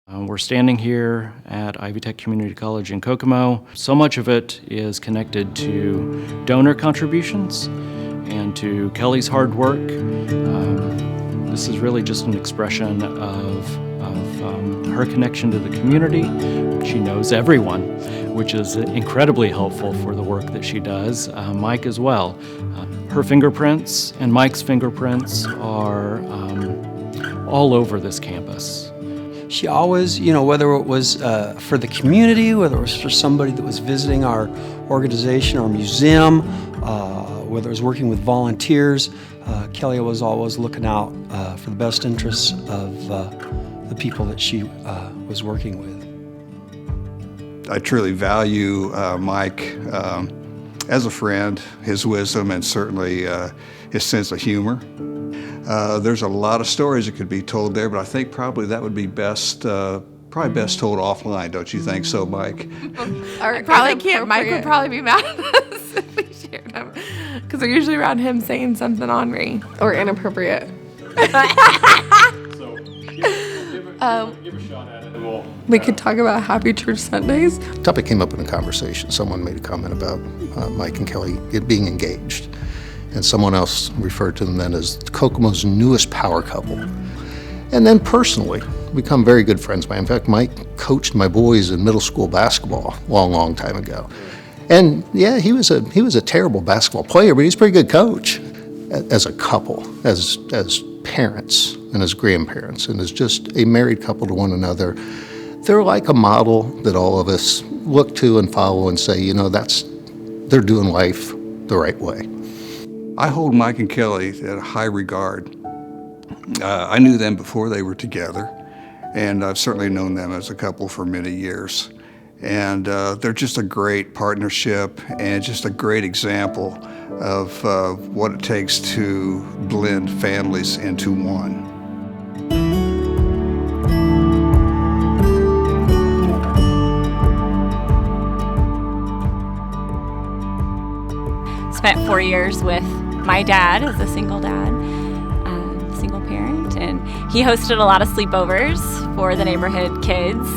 We're standing here at Ivy Tech Community College in Kokomo. So much of it is connected to donor contributions and to Kelly's hard work. This is really just an expression of her connection to the community. She knows everyone, which is incredibly helpful for the work that she does. Mike as well. Her fingerprints and Mike's fingerprints are all over this campus. She always, whether it was for the community, whether it was for somebody that was visiting our organization or museum, whether it was working with volunteers, Kelly was always looking out for the best interests of the people that she was working with. I truly value Mike as a friend, his wisdom, and certainly his sense of humor. There's a lot of stories that could be told there, but I think probably that would be best told offline, don't you think so, Mike? I probably can't. Mike would probably be mad at us if we shared him, because we're usually around him saying something ornery or inappropriate. So give a shot at it. We could talk about Happy Church Sundays. The topic came up in a conversation. Someone made a comment about Mike and Kelly being engaged. And someone else referred to them then as Kokomo's newest power couple. And then personally, become very good friends by. In fact, Mike coached my boys in middle school basketball a long time ago. And yeah, he was a terrible basketball player, but he's a pretty good coach. As a couple, as parents and as grandparents, and as just a married couple to one another, they're like a model that all of us look to and follow and say, they're doing life the right way. I hold Mike and Kelly in high regard. I knew them before they were together, and I've certainly known them as a couple for many years. And they're just a great partnership and just a great example of what it takes to blend families into one. Spent 4 years with my dad as a single dad, single parent, and he hosted a lot of sleepovers for the neighborhood kids.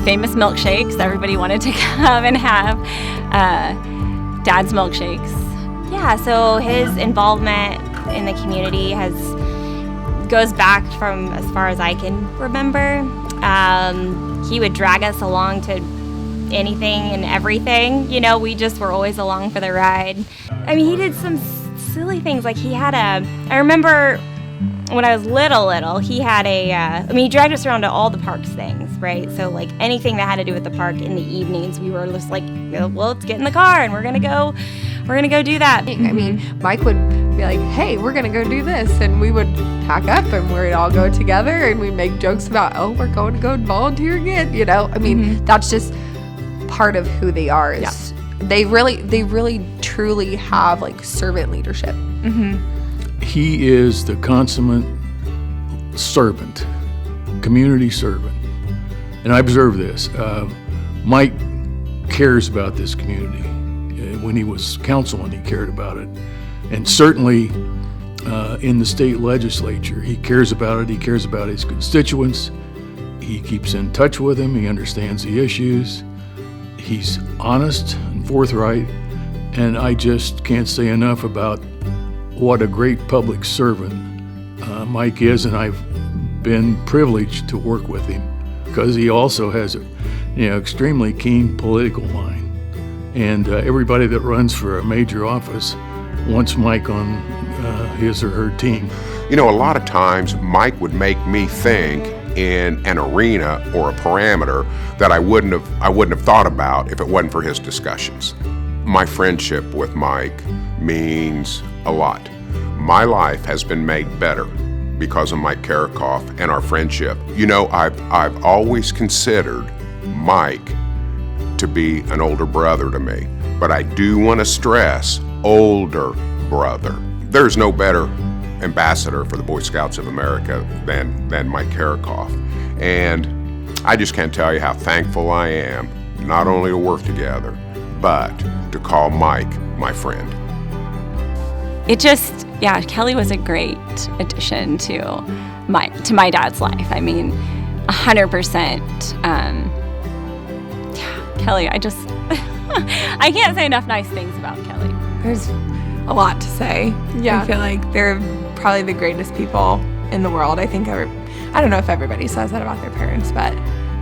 Famous milkshakes, everybody wanted to come and have dad's milkshakes. Yeah, so his involvement in the community goes back from as far as I can remember. He would drag us along to anything and everything. We just were always along for the ride. I mean, he did some silly things. Like I remember when I was little, he had he dragged us around to all the parks things, right? So like anything that had to do with the park in the evenings, we were just like, well, let's get in the car and we're gonna go do that. I mean, Mike would be like, hey, we're gonna go do this, and we would pack up and we'd all go together and we'd make jokes about, oh, we're going to go volunteer again, I mean, that's just part of who they are. Is they really truly have like servant leadership. He is the consummate servant, community servant. And I observe this. Mike cares about this community. When he was councilman, he cared about it. And certainly in the state legislature, he cares about it. He cares about his constituents. He keeps in touch with them. He understands the issues. He's honest and forthright. And I just can't say enough about what a great public servant Mike is, and I've been privileged to work with him because he also has an extremely keen political mind. And everybody that runs for a major office wants Mike on his or her team. A lot of times Mike would make me think in an arena or a parameter that I wouldn't have thought about if it wasn't for his discussions. My friendship with Mike means a lot. My life has been made better because of Mike Karickhoff and our friendship. I've always considered Mike to be an older brother to me, but I do want to stress older brother. There's no better ambassador for the Boy Scouts of America than Mike Karickhoff. And I just can't tell you how thankful I am, not only to work together, but to call Mike my friend. Kelly was a great addition to my dad's life. I mean, 100%. Kelly, I can't say enough nice things about Kelly. There's a lot to say. Yeah. I feel like they're probably the greatest people in the world. I don't know if everybody says that about their parents, but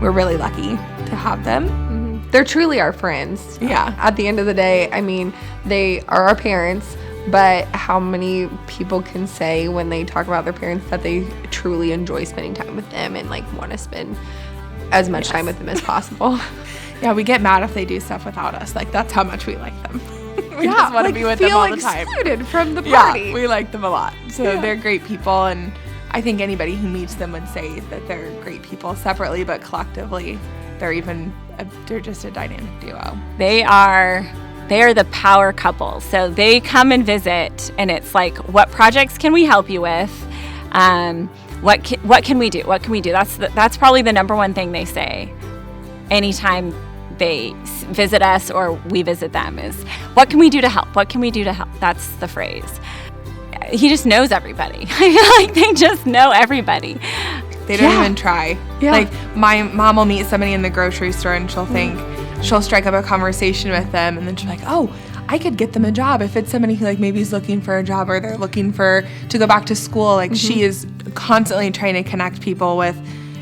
we're really lucky to have them. They're truly our friends. Yeah. At the end of the day, I mean, they are our parents, but how many people can say when they talk about their parents that they truly enjoy spending time with them and like want to spend as much time with them as possible? Yeah, we get mad if they do stuff without us. Like, that's how much we like them. We just want to be with them all the time. Excluded from the party. Yeah, we like them a lot. So they're great people, and I think anybody who meets them would say that they're great people separately, but collectively, they're just a dynamic duo. They are the power couple. So they come and visit, and it's like, what projects can we help you with? What can we do? What can we do? That's probably the number one thing they say anytime they visit us or we visit them is, what can we do to help? What can we do to help? That's the phrase. He just knows everybody. I feel like they just know everybody. They don't even try. Yeah. Like, my mom will meet somebody in the grocery store and she'll strike up a conversation with them, and then she'll be like, oh, I could get them a job. If it's somebody who like maybe is looking for a job or they're looking to go back to school, like she is constantly trying to connect people with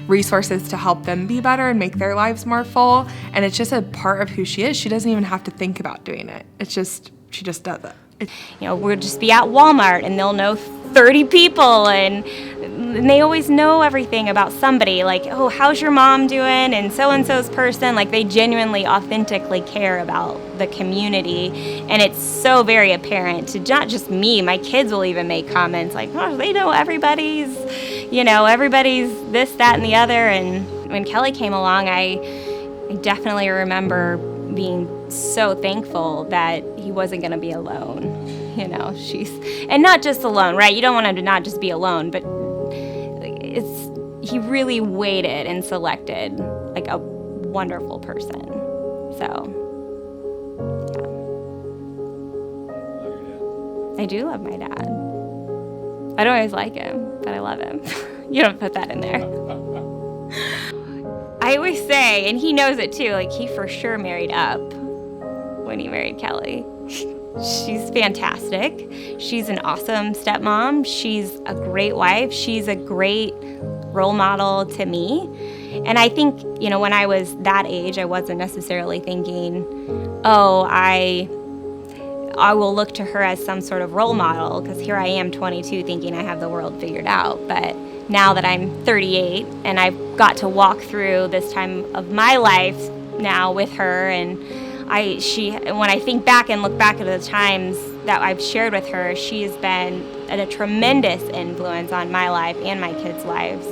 resources to help them be better and make their lives more full. And it's just a part of who she is. She doesn't even have to think about doing it. She just does it. We'll just be at Walmart and they'll know 30 people and they always know everything about somebody. Like, oh, how's your mom doing? And so-and-so's person. Like, they genuinely, authentically care about the community. And it's so very apparent to not just me. My kids will even make comments like, oh, they know everybody's this, that, and the other. And when Kelly came along, I definitely remember being so thankful that he wasn't going to be alone. And not just alone, right? You don't want him to not just be alone, but he really waited and selected like a wonderful person. So, yeah. I do love my dad. I don't always like him, but I love him. You don't put that in there. I always say, and he knows it too, like he for sure married up when he married Kelly. She's fantastic. She's an awesome stepmom. She's a great wife. She's a great role model to me. And I think, when I was that age, I wasn't necessarily thinking, oh, I will look to her as some sort of role model, because here I am 22 thinking I have the world figured out. But now that I'm 38 and I've got to walk through this time of my life now with her, and when I think back and look back at the times that I've shared with her, she has been a tremendous influence on my life and my kids' lives.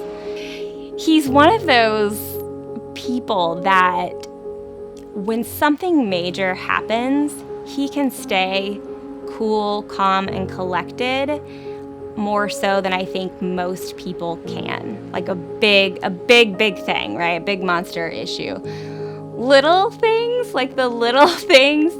He's one of those people that when something major happens, he can stay cool, calm, and collected more so than I think most people can. Like a big thing, right? A big monster issue. Little things, like the little things,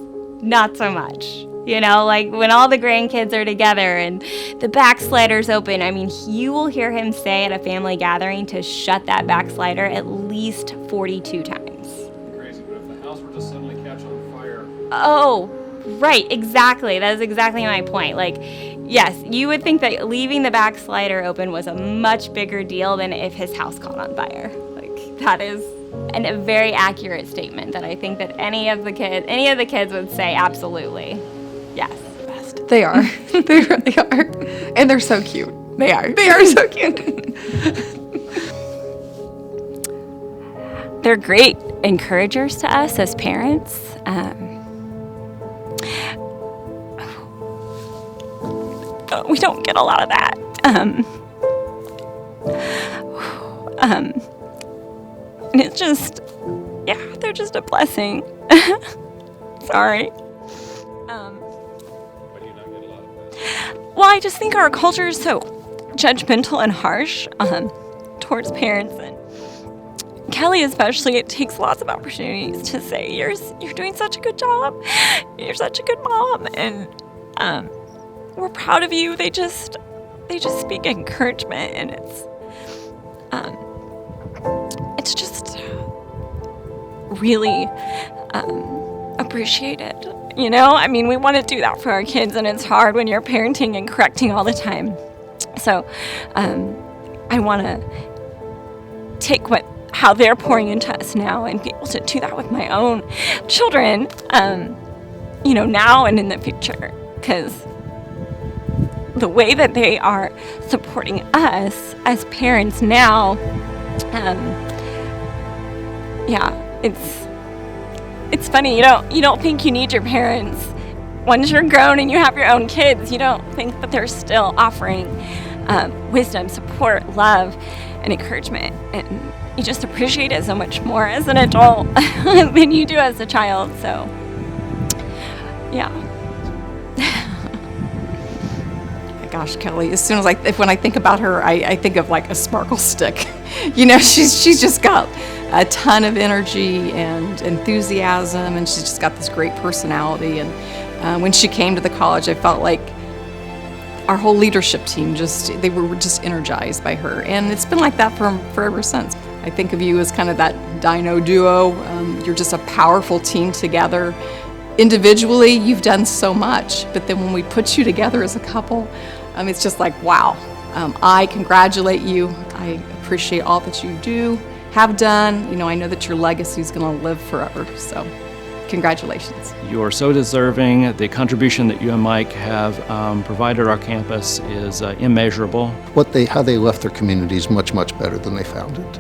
not so much. Like when all the grandkids are together and the backslider's open, I mean, you will hear him say at a family gathering to shut that backslider at least 42 times. Crazy, but if the house were to suddenly catch on fire. Oh, right, exactly. That is exactly my point. Like, yes, you would think that leaving the backslider open was a much bigger deal than if his house caught on fire. Like, that is a very accurate statement that I think that any of the kids would say absolutely. Yes. Best. They are. They really are. And they're so cute. They are. They are so cute. They're great encouragers to us as parents. We don't get a lot of that. And it's just, they're just a blessing. Sorry. Why do you not get a lot of that? Well, I just think our culture is so judgmental and harsh towards parents, and Kelly especially. It takes lots of opportunities to say, "You're doing such a good job. You're such a good mom," and we're proud of you. They just speak encouragement, and it's really appreciated. You know, I mean, we want to do that for our kids, and it's hard when you're parenting and correcting all the time. So I want to take how they're pouring into us now and be able to do that with my own children, you know, now and in the future, because the way that they are supporting us as parents now, it's funny. You don't think you need your parents. Once you're grown and you have your own kids, you don't think that they're still offering wisdom, support, love, and encouragement, and you just appreciate it so much more as an adult than you do as a child. So, yeah. Gosh, Kelly, as soon as when I think about her, I think of like a sparkle stick. You know, she's just got a ton of energy and enthusiasm, and she's just got this great personality. And when she came to the college, I felt like our whole leadership team they were just energized by her. And it's been like that for ever since. I think of you as kind of that dino duo. You're just a powerful team together. Individually, you've done so much, but then when we put you together as a couple, it's just like, wow. I congratulate you. I appreciate all that you have done. You know, I know that your legacy is going to live forever, so congratulations. You're so deserving. The contribution that you and Mike have provided our campus is immeasurable. How they left their community is much, much better than they found it.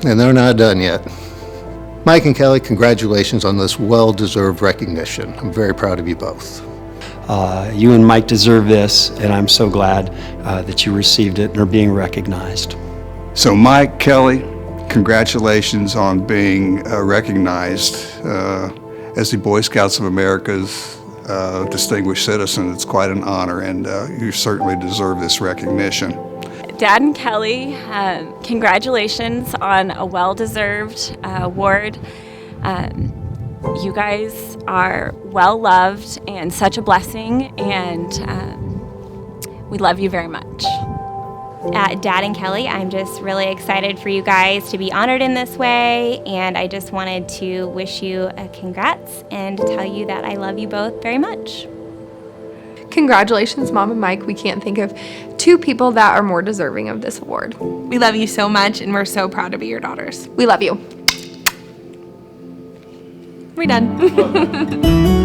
And they're not done yet. Mike and Kelly, congratulations on this well-deserved recognition. I'm very proud of you both. You and Mike deserve this, and I'm so glad that you received it and are being recognized. So Mike, Kelly, congratulations on being recognized as the Boy Scouts of America's distinguished citizen. It's quite an honor, and you certainly deserve this recognition. Dad and Kelly, congratulations on a well-deserved award. You guys are well-loved and such a blessing, and we love you very much. Dad and Kelly, I'm just really excited for you guys to be honored in this way, and I just wanted to wish you a congrats and tell you that I love you both very much. Congratulations, Mom and Mike. We can't think of two people that are more deserving of this award. We love you so much, and we're so proud to be your daughters. We love you. We're done.